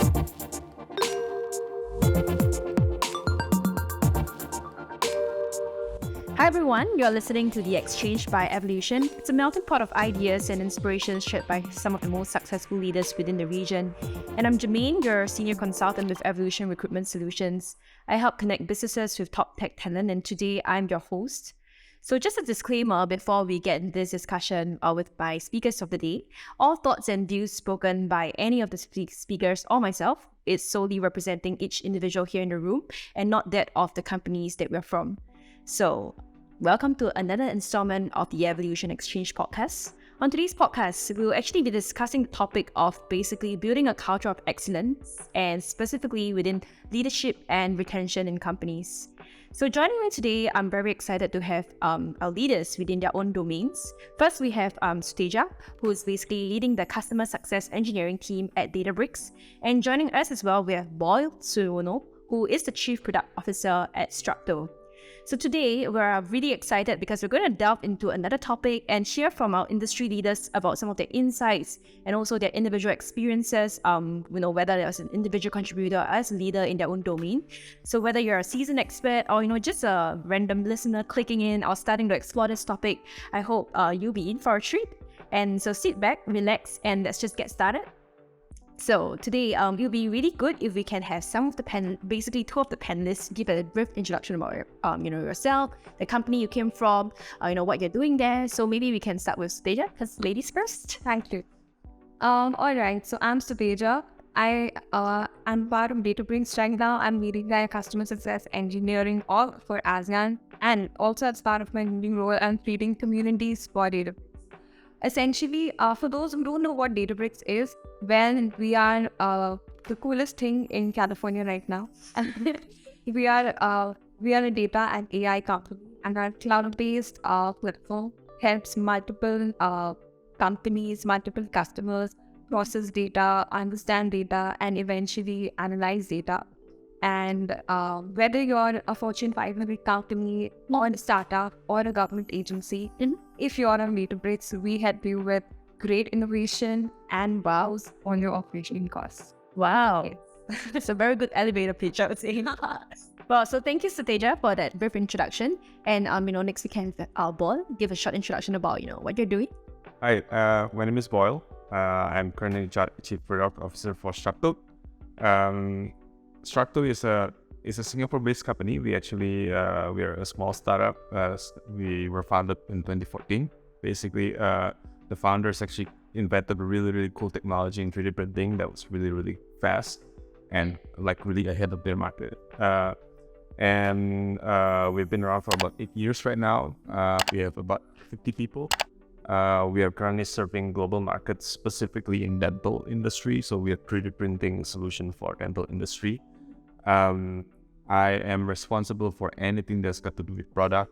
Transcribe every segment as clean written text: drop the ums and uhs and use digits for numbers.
Hi everyone, you're listening to The Exchange by Evolution. It's a melting pot of ideas and inspirations shared by some of the most successful leaders within the region. And I'm Jermaine, your senior consultant with Evolution Recruitment Solutions. I help connect businesses with top tech talent, and today I'm your host. So just a disclaimer before we get into this discussion with my speakers of the day, all thoughts and views spoken by any of the speakers or myself is solely representing each individual here in the room and not that of the companies that we're from. So, welcome to another installment of the Evolution Exchange podcast. On today's podcast, we'll actually be discussing the topic of basically building a culture of excellence and specifically within leadership and retention in companies. So joining me today, I'm very excited to have our leaders within their own domains. First, we have Suteja, who is basically leading the customer success engineering team at Databricks. And joining us as well, we have Boyle Suwono, who is the chief product officer at Structo. So today, we're really excited because we're going to delve into another topic and hear from our industry leaders about some of their insights and also their individual experiences, whether as an individual contributor or as a leader in their own domain. So whether you're a seasoned expert or, just a random listener clicking in or starting to explore this topic, I hope you'll be in for a treat. And so sit back, relax, and let's just get started. So today, it will be really good if we can have some of the basically two of the panelists give a brief introduction about yourself, the company you came from, what you're doing there. So maybe we can start with Suteja, because ladies first. Thank you. All right. So I'm Suteja. I'm part of Databricks right now. I'm leading their customer success engineering all for ASEAN, and also as part of my new role, I'm leading communities for Databricks. Essentially, for those who don't know what Databricks is, well, we are the coolest thing in California right now. we are a data and AI company, and our cloud-based platform helps multiple companies, multiple customers process data, understand data, and eventually analyze data. And whether you're a Fortune 500 company or a startup or a government agency, if you're on Databricks, we help you with great innovation and wows on your operational costs. Wow. Yes. That's a very good elevator pitch, I would say. Well, so thank you, Suteja, for that brief introduction. And, next we can have Boyle give a short introduction about, what you're doing. Hi, my name is Boyle. I'm currently Chief Product Officer for Structo. Structo is a Singapore-based company. We actually we are a small startup. We were founded in 2014. Basically, the founders actually invented a really, really cool technology in 3D printing that was really, really fast and really ahead of their market. And we've been around for about 8 years right now. We have about 50 people. We are currently serving global markets, specifically in dental industry. So we are 3D printing solution for dental industry. I am responsible for anything that's got to do with product,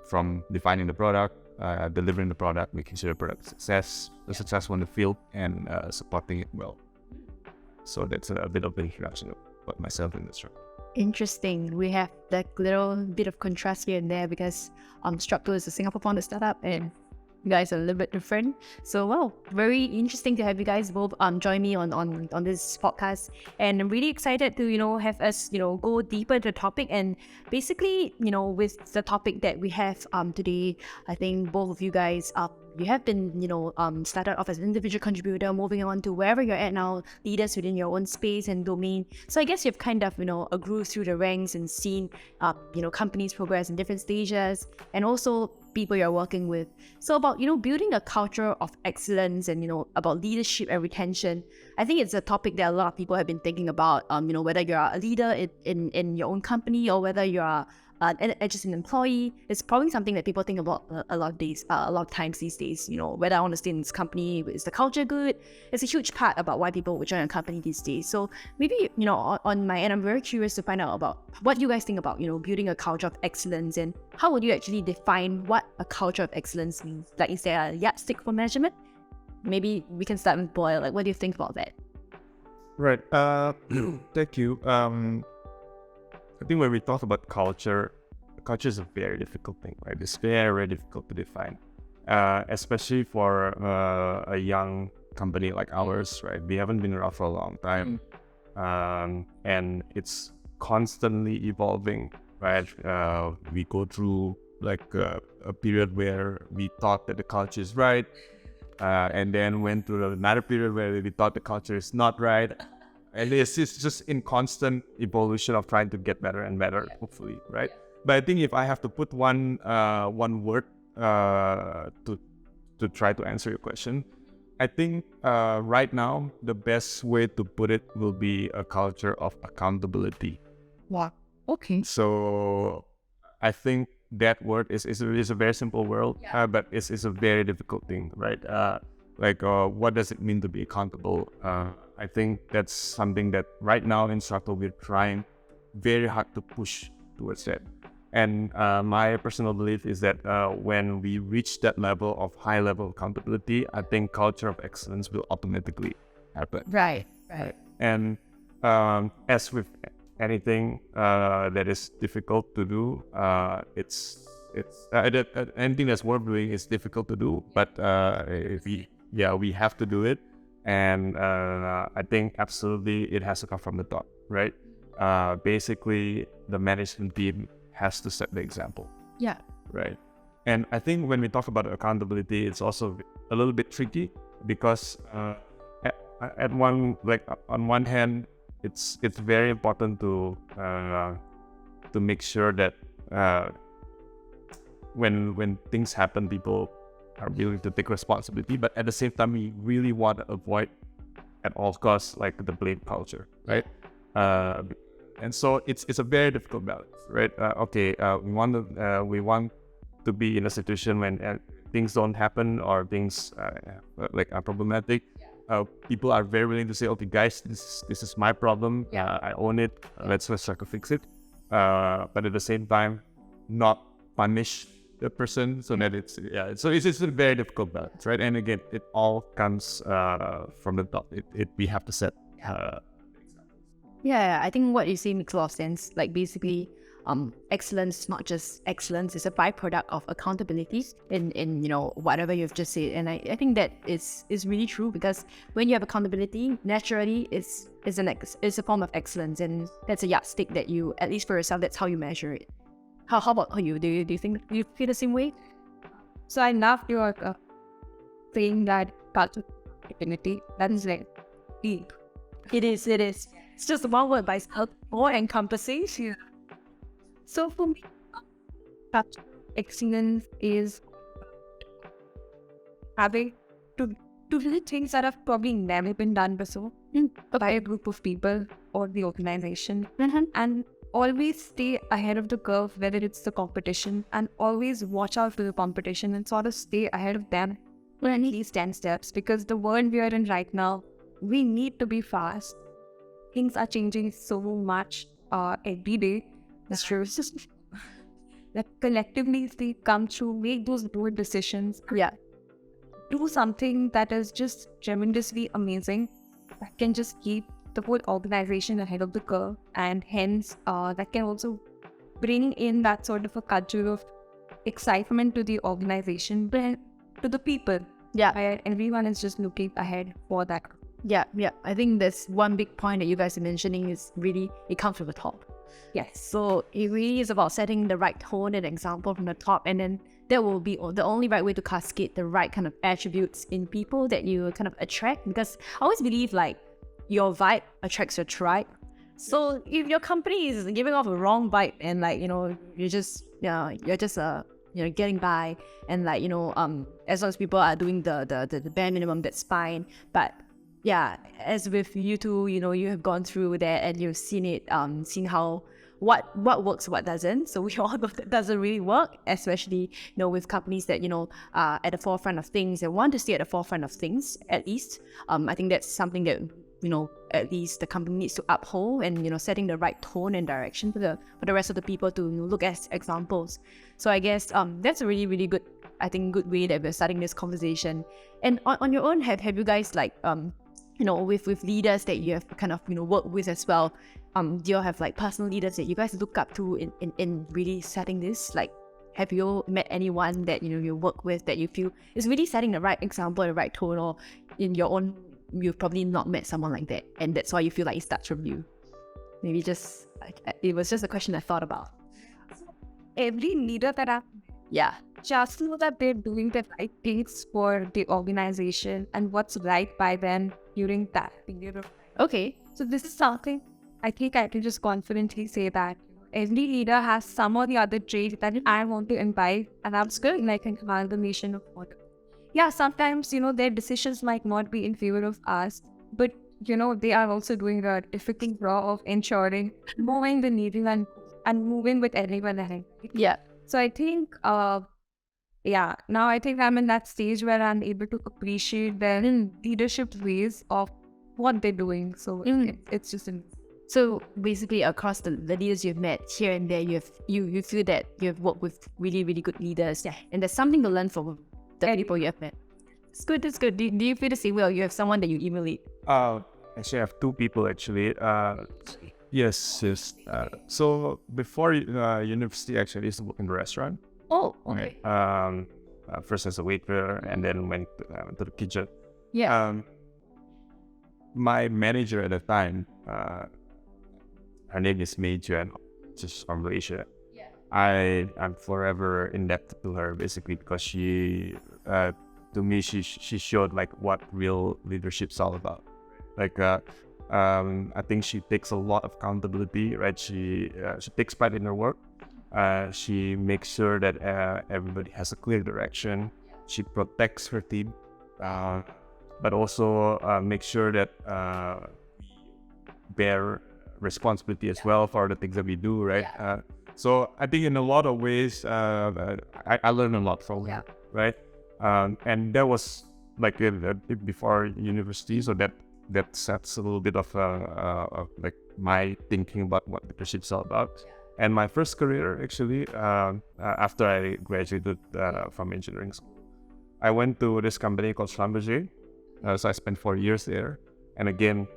from defining the product, delivering the product, making sure the product successful in the field, and supporting it well. So that's a bit of the introduction about myself in this show. Interesting. We have that little bit of contrast here and there because Structo is a Singapore-founded startup and you guys are a little bit different. So, wow, very interesting to have you guys both join me on this podcast. And I'm really excited to, have us, go deeper into the topic. And basically, with the topic that we have today, I think both of you guys you have been, started off as an individual contributor, moving on to wherever you're at now, leaders within your own space and domain. So I guess you've kind of, grew through the ranks and seen, companies progress in different stages and also people you're working with. So about, building a culture of excellence and, about leadership and retention, I think it's a topic that a lot of people have been thinking about, whether you're a leader in your own company or whether you're just an employee. It's probably something that people think about a lot of times these days. Whether I want to stay in this company, is the culture good? It's a huge part about why people would join a company these days. So maybe on my end, I'm very curious to find out about what you guys think about building a culture of excellence, and how would you actually define what a culture of excellence means? Like, is there a yardstick for measurement? Maybe we can start with Boyle. Like, what do you think about that? Right. Thank you. I think when we talk about culture is a very difficult thing, right? It's very, very difficult to define, especially for a young company like ours, right? We haven't been around for a long time, and it's constantly evolving, right? We go through like a period where we thought that the culture is right, and then went through another period where we thought the culture is not right. And it's just in constant evolution of trying to get better and better, hopefully, right? But I think if I have to put one word to try to answer your question, I think right now the best way to put it will be a culture of accountability. Wow. Okay. So I think that word is a very simple word, but it's a very difficult thing, right? What does it mean to be accountable? I think that's something that right now in Strakto we're trying very hard to push towards that. And my personal belief is that when we reach that level of high level accountability, I think culture of excellence will automatically happen. Right. And as with anything that is difficult to do, anything that's worth doing is difficult to do, but we have to do it. And I think absolutely it has to come from the top, right? Basically, the management team has to set the example. Yeah. Right. And I think when we talk about accountability, it's also a little bit tricky because on one hand, it's very important to make sure that when things happen, people are willing to take responsibility. But at the same time, we really want to avoid at all costs like the blame culture, right? And so it's a very difficult balance, right? We want to be in a situation when things don't happen or things are problematic. People are very willing to say, okay, guys, this is my problem. I own it. Let's try to fix it. But at the same time, not punish the person so that it's a very difficult balance, right? And again, it all comes from the top. We have to set. Yeah, I think what you say makes a lot of sense. Like basically, excellence is not just excellence; it's a byproduct of accountability in whatever you've just said. And I think that is really true because when you have accountability, naturally it's a form of excellence, and that's a yardstick that you, at least for yourself, that's how you measure it. How about you? Do you think, do you feel the same way? So I love your saying that culture of accountability. That is like deep. It is. It's just one word, but it's more encompassing. Yeah. So for me, culture of excellence is having to do things that have probably never been done before by a group of people or the organization, and always stay ahead of the curve, whether it's the competition, and always watch out for the competition and sort of stay ahead of them for at least 10 steps, because the world we are in right now, we need to be fast. Things are changing so much every day. That's true. It's just that collectively they come through, make those bold decisions. Yeah. Do something that is just tremendously amazing, that can just keep the whole organization ahead of the curve, and hence that can also bring in that sort of a culture of excitement to the organization, but to the people. Yeah. Where everyone is just looking ahead for that. Yeah. I think that's one big point that you guys are mentioning is really it comes from the top. Yes. So it really is about setting the right tone and example from the top, and then that will be the only right way to cascade the right kind of attributes in people that you kind of attract. Because I always believe like your vibe attracts your tribe. So if your company is giving off a wrong vibe and you're just getting by, and as long as people are doing the bare minimum, that's fine. But yeah, as with you two, you have gone through that and you've seen it, seen how what works, what doesn't. So we all know that doesn't really work, especially with companies that are at the forefront of things and want to stay at the forefront of things. At least, I think that's something that at least the company needs to uphold, and setting the right tone and direction for the rest of the people to look as examples. So I guess that's a really, really good, I think, good way that we're starting this conversation. And on your own, have you guys with leaders that you have kind of worked with as well, do you have like personal leaders that you guys look up to in really setting this? Like, have you met anyone that you work with that you feel is really setting the right example, the right tone, or in your own, you've probably not met someone like that, and that's why you feel like it starts from you? Maybe just, it was just a question I thought about. Every leader that I Yeah. just know that they're doing the right things for the organization and what's right by them during that period of time. Okay. So this is something I think I can just confidently say that every leader has some or the other trait that I want to imbibe, and I'm good like an amalgamation of what. Yeah, sometimes their decisions might not be in favor of us, but they are also doing a difficult job of ensuring moving the needle and moving with everyone ahead. Yeah. So I think, now I think I'm in that stage where I'm able to appreciate their leadership ways of what they're doing. So it's just So basically, across the leaders you've met here and there, you feel that you've worked with really, really good leaders, and there's something to learn from the people you have met. It's good. That's good. Do you feel the same way, or you have someone that you emulate? Actually, I have two people actually. Yes. So before university, actually, I used to work in the restaurant. Oh, okay. First as a waiter, and then went to the kitchen. Yeah. My manager at the time, her name is Mei Juan, just from Malaysia. Yeah. I'm forever indebted to her, basically, because she, to me, she showed like what real leadership's all about. Like, I think she takes a lot of accountability, right? She takes pride in her work. She makes sure that everybody has a clear direction. She protects her team, but also makes sure that we bear responsibility as well for the things that we do, right? So I think in a lot of ways, I learned a lot from her, right? And that was like before university, so that sets a little bit of like my thinking about what leadership's all about. And my first career, actually, after I graduated from engineering school, I went to this company called Schlumberger. So I spent 4 years there. And again,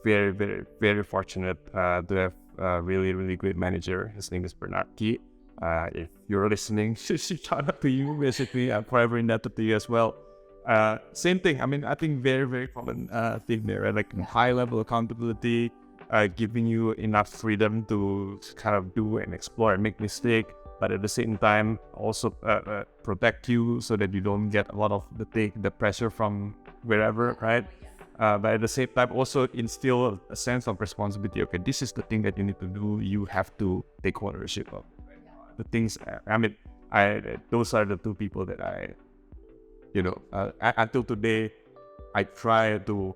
very, very, very fortunate to have a really, really great manager. His name is Bernard Key. If you're listening, shout out to you, basically. I'm forever indebted to you as well. Same thing. I mean, I think very, very common thing there, right? Like high level accountability, giving you enough freedom to kind of do and explore and make mistakes, but at the same time also protect you so that you don't get a lot of the pressure from wherever, right? But at the same time also instill a sense of responsibility. Okay, this is the thing that you need to do. You have to take ownership of the things. I mean, those are the two people that I until today, I try to,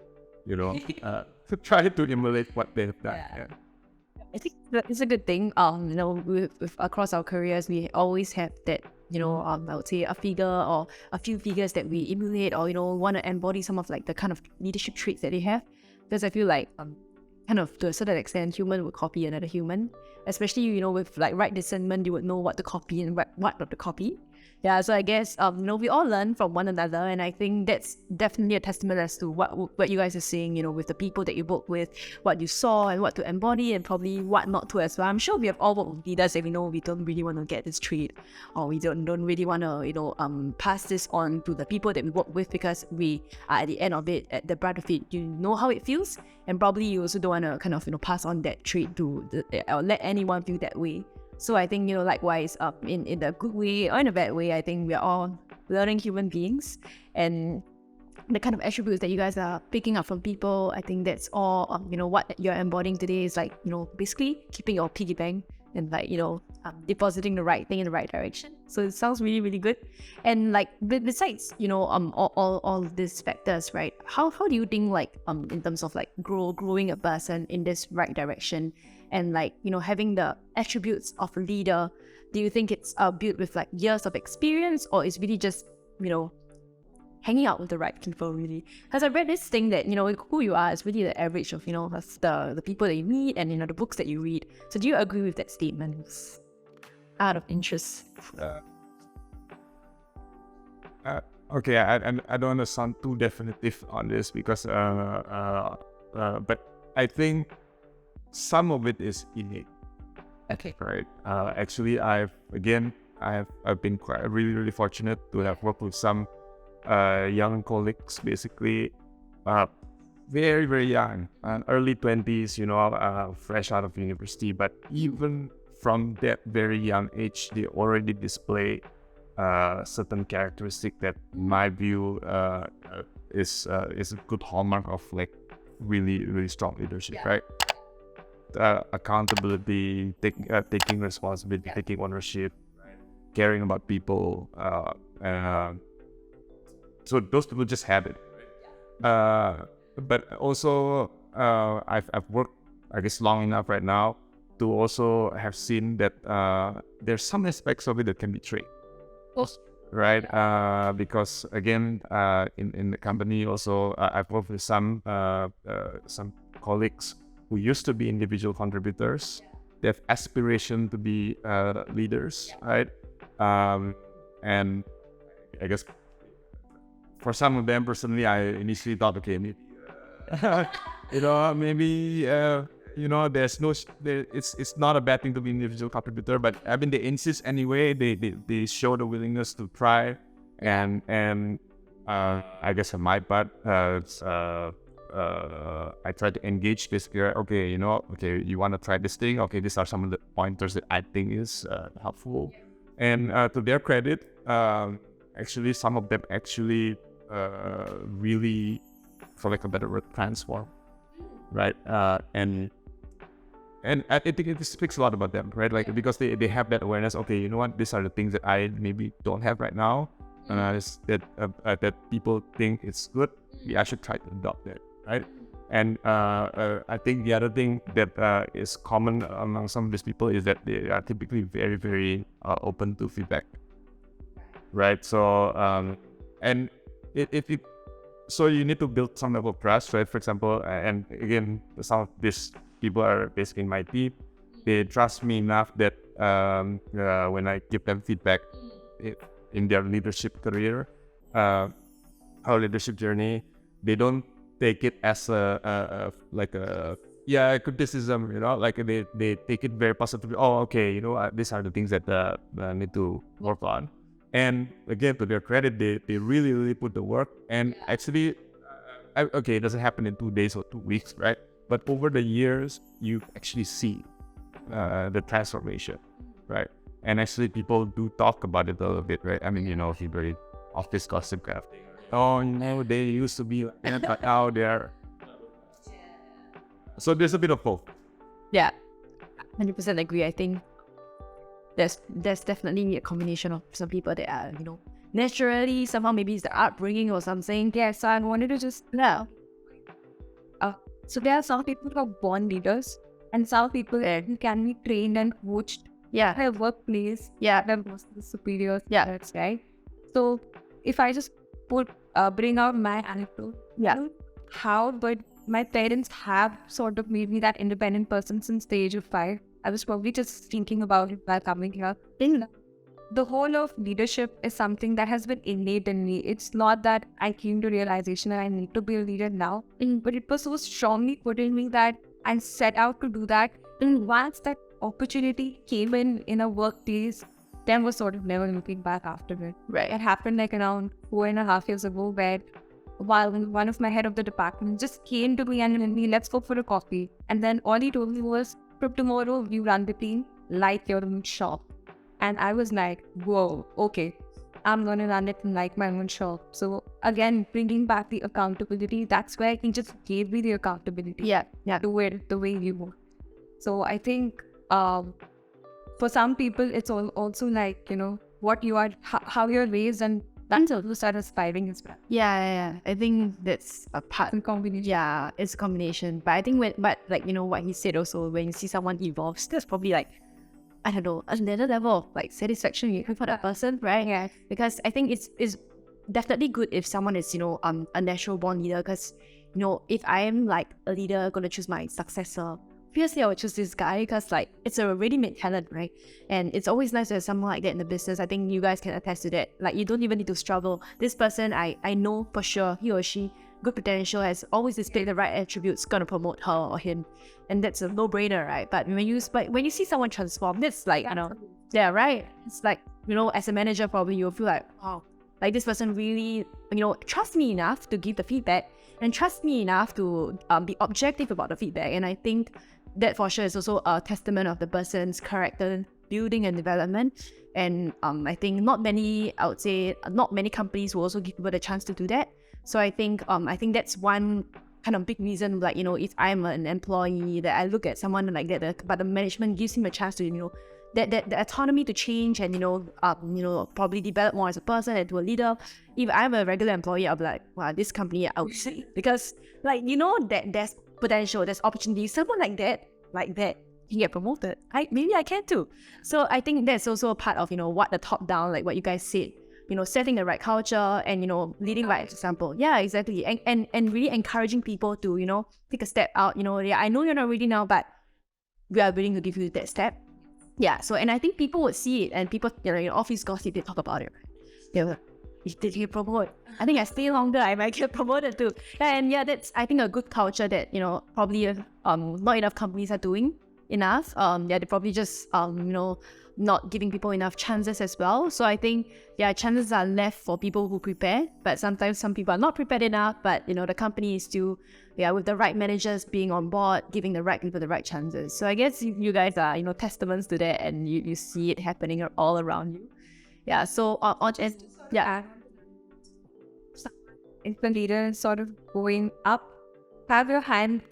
try to emulate what they've done. Yeah. I think it's a good thing. With across our careers, we always have that, I would say a figure or a few figures that we emulate, or want to embody some of like the kind of leadership traits that they have. Because I feel like kind of to a certain extent, human would copy another human. Especially with like right discernment, you would know what to copy and what not to copy. Yeah, so I guess we all learn from one another, and I think that's definitely a testament as to what you guys are saying, with the people that you work with, what you saw and what to embody and probably what not to as well. I'm sure we have all worked with leaders that we know we don't really want to get this trait, or we don't really want to pass this on to the people that we work with, because we are at the end of it, at the brunt of it, you know how it feels, and probably you also don't want to kind of pass on that trait to or let anyone feel that way. So I think, likewise, in the good way or in a bad way, I think we're all learning human beings, and the kind of attributes that you guys are picking up from people, I think that's all, what you're embodying today is like, basically keeping your piggy bank and like, depositing the right thing in the right direction. So it sounds really, really good. And like, besides, all these factors, right? How do you think like, in terms of like growing a person in this right direction, and like, having the attributes of a leader, do you think it's built with like years of experience, or is really just, hanging out with the right people, really? Because I read this thing that, who you are is really the average of, the people that you meet and, the books that you read. So do you agree with that statement? Out of interest. Okay, I don't want to sound too definitive on this because, but I think some of it is innate. Okay. Right. Actually, I've been quite really, really fortunate to have worked with some young colleagues, basically, very, very young, early 20s, fresh out of university. But even from that very young age, they already display certain characteristic that, in my view, is a good hallmark of like really, really strong leadership, right? Accountability, taking responsibility, taking ownership, caring about people. So those people just have it. But also, I've worked, I guess, long enough right now to also have seen that there's some aspects of it that can be trained, right? Because again, in the company also, I've worked with some colleagues who used to be individual contributors. They have aspiration to be leaders, right? And I guess for some of them personally, I initially thought, okay, maybe, it's not a bad thing to be an individual contributor, but I mean, they insist anyway. They show the willingness to try, and I guess on my part, I try to engage basically. Okay, you want to try this thing? Okay, these are some of the pointers that I think is helpful, and to their credit, actually, some of them actually really, for like a better word, transform, right? And I think it speaks a lot about them, right? Like, because they have that awareness. Okay, you know what? These are the things that I maybe don't have right now, that people think it's good. I should try to adopt that, right? And I think the other thing that is common among some of these people is that they are typically very, very open to feedback, right? So and so you need to build some level of trust, right? For example, and again, some of these people are basically in my team. They trust me enough that when I give them feedback in their leadership career, our leadership journey, they don't take it as a criticism, like they take it very positively. Oh, okay, these are the things that I need to work on. And again, to their credit, they really, really put the work. And actually, it doesn't happen in 2 days or 2 weeks, right? But over the years, you actually see the transformation, right? And actually, people do talk about it a little bit, right? I mean, he very office gossip kind of thing. Oh, they used to be like that, but now they're... So there's a bit of both. Yeah, 100% agree. I think there's definitely a combination of some people that are, naturally, somehow maybe it's the upbringing or something. Yeah, so I wanted to just... Yeah. So there are some people who are born leaders, and some people who can be trained and coached. Yeah. Their workplace. Yeah. Their superiors. Yeah. That's right. So if I just bring out my anecdote. Yeah. But my parents have sort of made me that independent person since the age of 5. I was probably just thinking about it while coming here. The whole of leadership is something that has been innate in me. It's not that I came to realization that I need to be a leader now, but it was so strongly put in me that I set out to do that. And once that opportunity came in a workplace, then was sort of never looking back after it. Right. It happened like around 4.5 years ago, where while one of my head of the department just came to me and told me, let's go for a coffee. And then all he told me was, from tomorrow, you run the team like your own shop. And I was like, whoa, okay, I'm going to run it like my own shop. So again, bringing back the accountability, that's where he just gave me the accountability. Yeah. Do it the way you want. So I think for some people, it's also like, what you are, how you're raised, and that's also start aspiring as well. Yeah. I think that's a part. It's a combination. Yeah, it's a combination. But I think what he said also, when you see someone evolves, that's probably like, I don't know, another level of like satisfaction you have for that person, right? Yeah. Because I think it's definitely good if someone is, a natural born leader. Because, if I am like a leader, gonna choose my successor, obviously I would choose this guy because like it's a ready-made talent, right? And it's always nice to have someone like that in the business. I think you guys can attest to that. Like, you don't even need to struggle. This person, I know for sure, he or she, good potential, has always displayed the right attributes, gonna promote her or him. And that's a no-brainer, right? But when you see someone transform, that's like, yeah, right? It's like, as a manager, probably you'll feel like, wow, like this person really, trusts me enough to give the feedback. and trust me enough to be objective about the feedback. And I think that for sure is also a testament of the person's character building and development. And I think not many companies will also give people the chance to do that. So I think that's one kind of big reason, like, if I'm an employee, that I look at someone like that, but the management gives him a chance to, that the autonomy to change and, probably develop more as a person and to a leader. If I'm a regular employee, I'll be like, wow, this company out. Because, like, that there's potential, there's opportunity. Someone like that, can get promoted. Maybe I can too. So I think that's also a part of, what the top down, like what you guys said, setting the right culture and, leading by example. Yeah, exactly. And really encouraging people to, take a step out. Yeah, I know you're not ready now, but we are willing to give you that step. Yeah. So, and I think people would see it, and people, in office gossip, they talk about it. Yeah. Did you promote? I think I stay longer, I might get promoted too. And yeah, that's, I think, a good culture that, probably not enough companies are doing enough. They're probably just not giving people enough chances as well. So I think, chances are left for people who prepare, but sometimes some people are not prepared enough, but the company is still, with the right managers being on board, giving the right people the right chances. So I guess you guys are, testaments to that, and you see it happening all around you. Yeah. So if the leader is sort of going up, have your hand,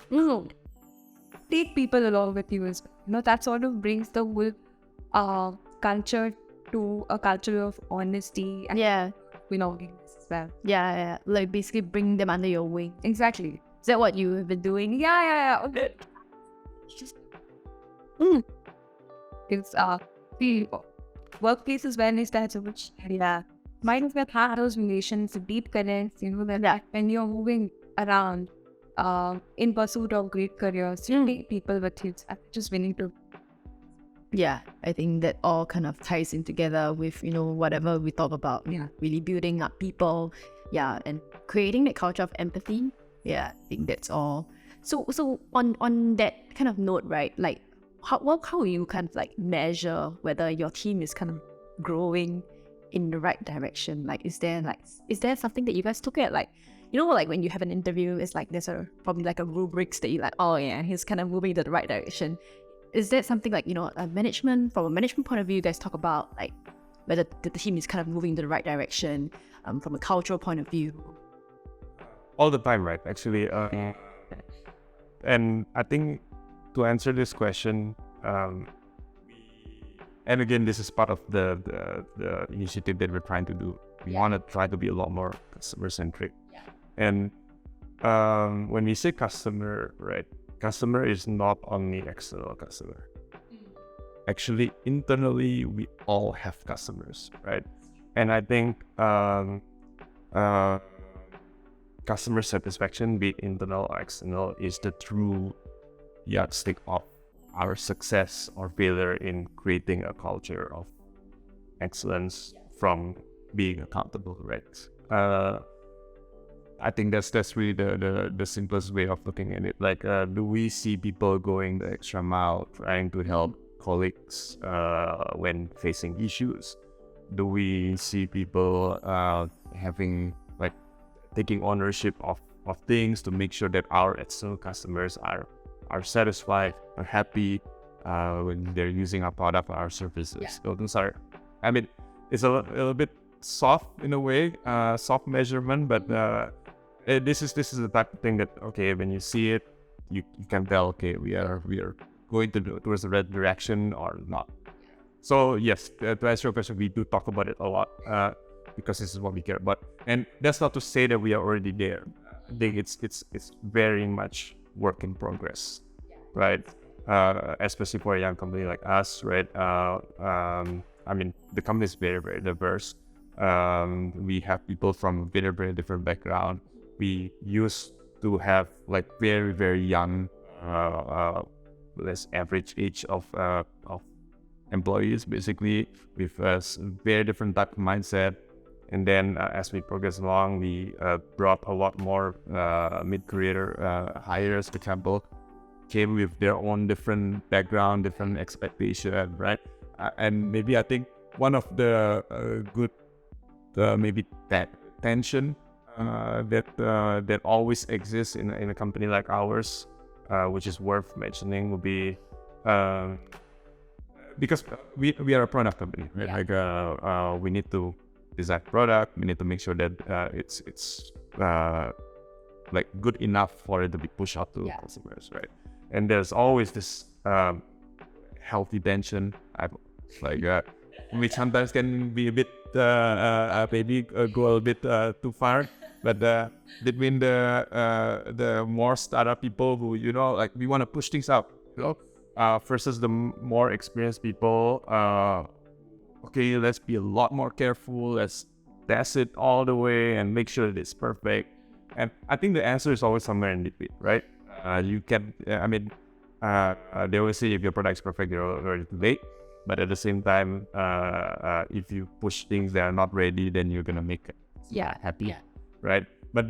take people along with you as well. That sort of brings the whole culture to a culture of honesty and belongingness as well. Yeah. Like basically bring them under your wing. Exactly. Is that what you have been doing? Yeah. Okay. It's the workplaces when is that so much? Yeah. Might as well have those relations, deep connects, that when you're moving around in pursuit of great careers, you take people with you. Just willing to. Yeah, I think that all kind of ties in together with, whatever we talk about. Yeah, really building up people. Yeah, and creating that culture of empathy. Yeah, I think that's all. So on that kind of note, right? Like, how will you kind of like measure whether your team is kind of growing in the right direction? Like, is there something that you guys look at? Like, like when you have an interview, it's like there's probably like a rubrics that you like, oh yeah, he's kind of moving in the right direction. Is that something like, from a management point of view, you guys talk about like whether the team is kind of moving in the right direction from a cultural point of view? All the time, right? Actually, and I think to answer this question, and again, this is part of the initiative that we're trying to do. We want to try to be a lot more customer-centric. And when we say customer, right, customer is not only external customer. Actually, internally, we all have customers, right? And I think customer satisfaction, be it internal or external, is the true yardstick of our success or failure in creating a culture of excellence from being accountable, right? I think that's really the simplest way of looking at it. Like, do we see people going the extra mile trying to help colleagues when facing issues? Do we see people taking ownership of things to make sure that our external customers are satisfied, are happy when they're using our product or our services? Yeah. So those are, it's a little bit soft in a way, soft measurement, but this is the type of thing that, okay, when you see it, you can tell, okay, we are going towards the right direction or not. So yes, to answer your question, we do talk about it a lot because this is what we care about, and that's not to say that we are already there. I think it's very much work in progress, right? Especially for a young company like us, right? The company is very, very diverse. We have people from very, very different background. We used to have like very, very young, less average age of employees, basically, with a very different type of mindset. And then as we progress along, we brought a lot more mid-career hires, for example, came with their own different background, different expectation, right? And maybe I think one of the good maybe that tension that always exists in a company like ours, which is worth mentioning, would be because we are a product company, right? Like we need to design product. We need to make sure that it's like good enough for it to be pushed out to customers, right? And there's always this healthy tension, which sometimes can be a bit maybe go a bit too far. But between the more startup people who like we want to push things out, versus the more experienced people, okay, let's be a lot more careful. Let's test it all the way and make sure that it's perfect. And I think the answer is always somewhere in between, right? You can, they always say if your product is perfect, you're already too late. But at the same time, if you push things that are not ready, then you're gonna make it happy, right? But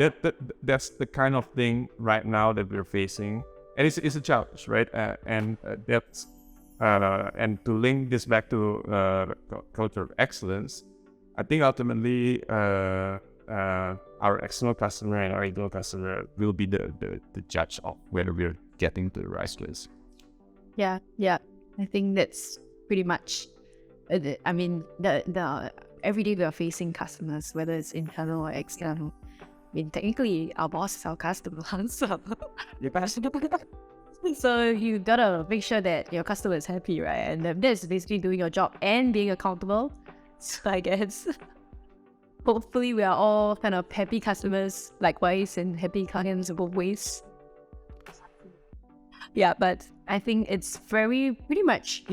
that's the kind of thing right now that we're facing, and it's a challenge, right? And to link this back to culture of excellence, I think ultimately our external customer and our internal customer will be the judge of whether we're getting to the right place. Yeah. I think that's pretty much. The every day we are facing customers, whether it's internal or external. I mean, technically, our boss is our customer, so you gotta make sure that your customer is happy, right? And that's basically doing your job and being accountable. So I guess hopefully we are all kind of happy customers likewise and happy clients both ways. Yeah, but I think it's pretty much,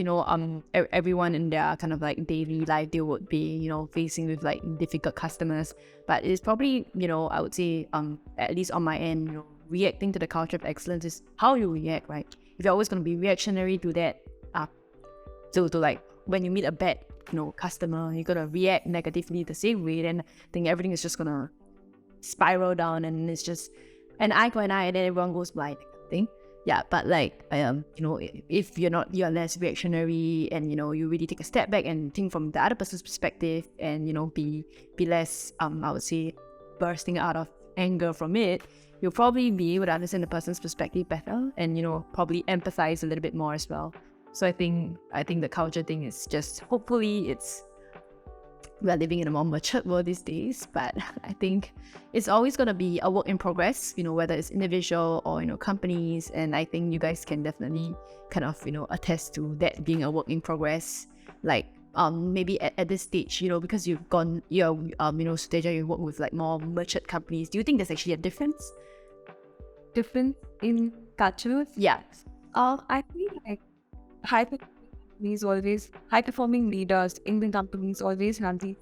everyone in their kind of like daily life, they would be, facing with like difficult customers. But it's probably, I would say, at least on my end, reacting to the culture of excellence is how you react, right? If you're always going to be reactionary to that, to like when you meet a bad, customer, you're going to react negatively the same way, then I think everything is just going to spiral down and it's just an eye for an eye and then everyone goes blind, I think. Yeah, but like, if you're less reactionary and, you really take a step back and think from the other person's perspective and, be less, I would say, bursting out of anger from it, you'll probably be able to understand the person's perspective better and, probably empathize a little bit more as well. So I think the culture thing is just, hopefully we're living in a more matured world these days, but I think it's always going to be a work in progress, whether it's individual or, companies. And I think you guys can definitely kind of, attest to that being a work in progress. Like, maybe at this stage, because you've gone, Suteja, you work with like more matured companies. Do you think there's actually a difference? Difference in cultures? Yeah. I feel like high-performing leaders in the companies always have these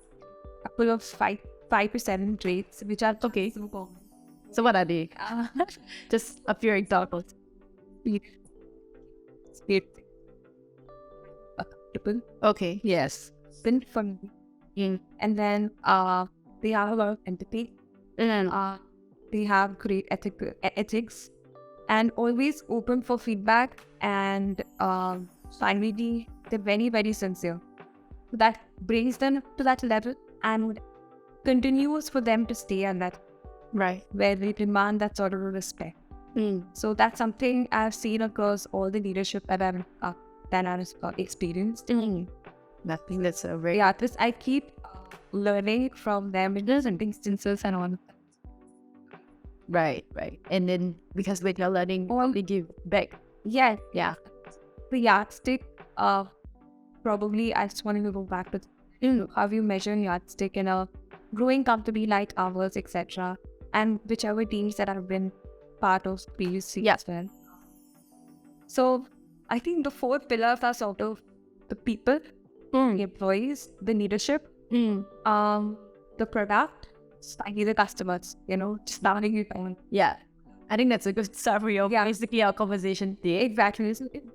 couple of 5% traits, which are okay. So what are they? Just a few examples. Speed. Okay. Yes. Been fun. And then they have a lot of empathy. And they have great ethics, and always open for feedback. And finally, they're very, very sincere. That brings them to that level and continues for them to stay at that, right, where they demand that sort of respect. So that's something I've seen across all the leadership that I've experienced. I think that's a very... Yeah, I keep learning from them in different instances and all. Right. And then because when you're learning, they give back. Yeah. The yardstick, probably I just wanted to go back to how you measure yardstick in a growing company like ours, etc. And whichever teams that I've been part of previously as well. So I think the 4 pillars are sort of the people, the employees, the leadership, the product, finally the customers, just starting it on. Yeah. I think that's a good summary of basically our conversation today. Exactly. So it's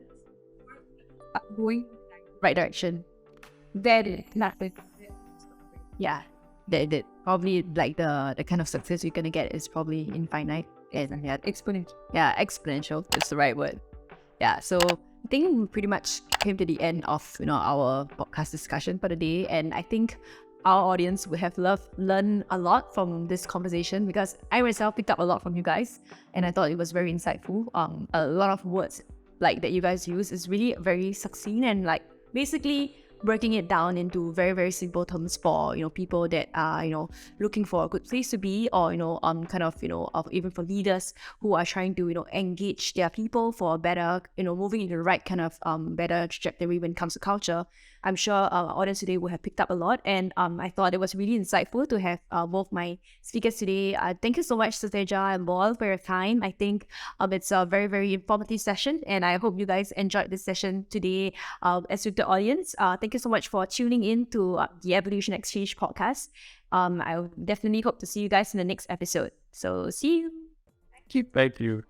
going right direction. Nothing. Yeah. That probably like the kind of success you're gonna get is probably infinite and exponential. Yeah, exponential is the right word. Yeah. So I think we pretty much came to the end of our podcast discussion for the day, and I think our audience would have learned a lot from this conversation, because I myself picked up a lot from you guys, and I thought it was very insightful. A lot of words like that you guys use is really very succinct, and like basically breaking it down into very, very simple terms for, people that are, looking for a good place to be, or, kind of, even for leaders who are trying to, engage their people for a better, moving in the right kind of better trajectory when it comes to culture. I'm sure our audience today will have picked up a lot, and I thought it was really insightful to have both my speakers today. Thank you so much, Sateja and Boyle, for your time. I think it's a very, very informative session, and I hope you guys enjoyed this session today as with the audience. Thank you so much for tuning in to the Evolution Exchange podcast. I definitely hope to see you guys in the next episode. So see you. Thank you.